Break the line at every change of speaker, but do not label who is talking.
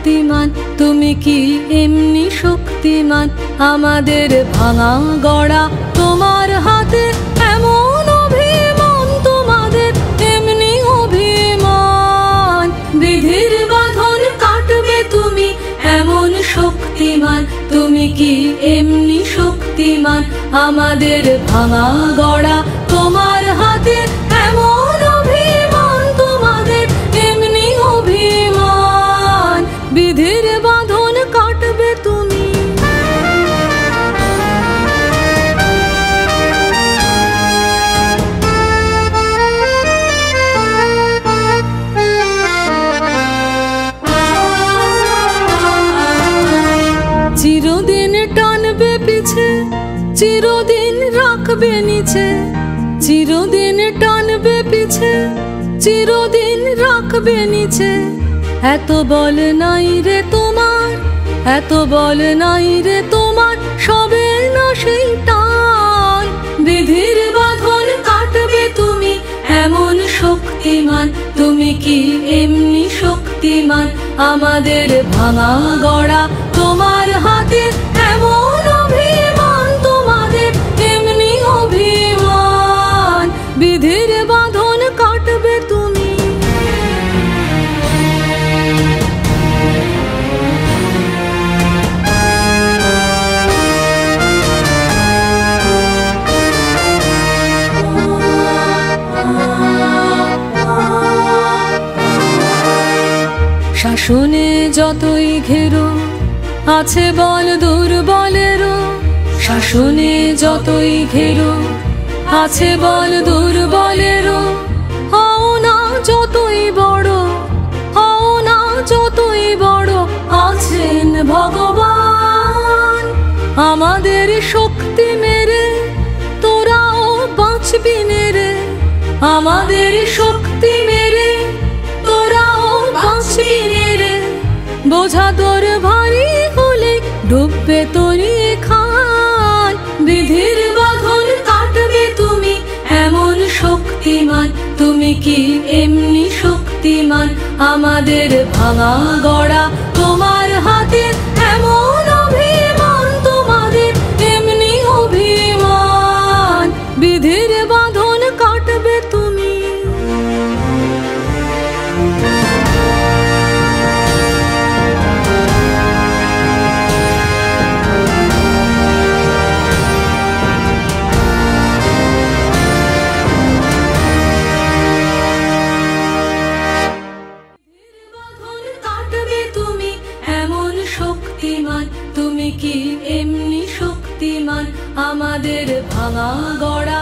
শক্তিমান, তুমি কি এমনি শক্তিমান? আমাদের ভাঙা গড়া তোমার হাতে, এমন অভিমান তোমাদের, এমনি অভিমান। বিধির বাঁধন কাটবে তুমি, এমন শক্তিমান, তুমি কি এমনি শক্তিমান? আমাদের ভাঙা গড়া তোমার হাতে, এমন অভিমান তোমাদের, এমনি অভিমান। বিধির বাঁধন কাটবে তুমি। চিরদিন টানবে পিছে, চিরদিন রাখবে নিচে, চিরদিন টানবে পিছে, চিরদিন রাখবে নিচে। এত বল নাই রে তোমার, এত বল নাই রে তোমার, সবে না সেই টান। বিধির বাঁধন কাটবে তুমি, এমন শক্তিমান, তুমি কি এমনি শক্তিমান? আমাদের ভাঙা গড়া তোমার হাতে, এমন অভিমান তোমাদের, এমনি অভিমান। বিধির বাঁধন কাটবে তুমি। শাসনে যতই ঘেরো আছে বল দুর্বলেরও, শাসনে যতই ঘেরো আছে বল দুর্বলেরও। হও না যতই বড়, হও না যতই বড়, আছেন ভগবান। আমাদের শক্তি মেরে তোরাও বাঁচবি রে, আমাদের শক্তি মেরে তোরাও বাঁচবি রে। বোঝা তোর ভারী হলে ডুববে তোরই খান। বিধির বাঁধন কাটবে তুমি, এমন শক্তিমান, তুমি কি এমনি শক্তিমান? আমাদের ভাঙা গড়া তোমার হাতে, এমন অভিমান তোমাদের, এমনি অভিমান। বিধির বাঁধন কাটবে তুমি। তুমি কি এমনি শক্তিমান? আমাদের ভাঙা গড়া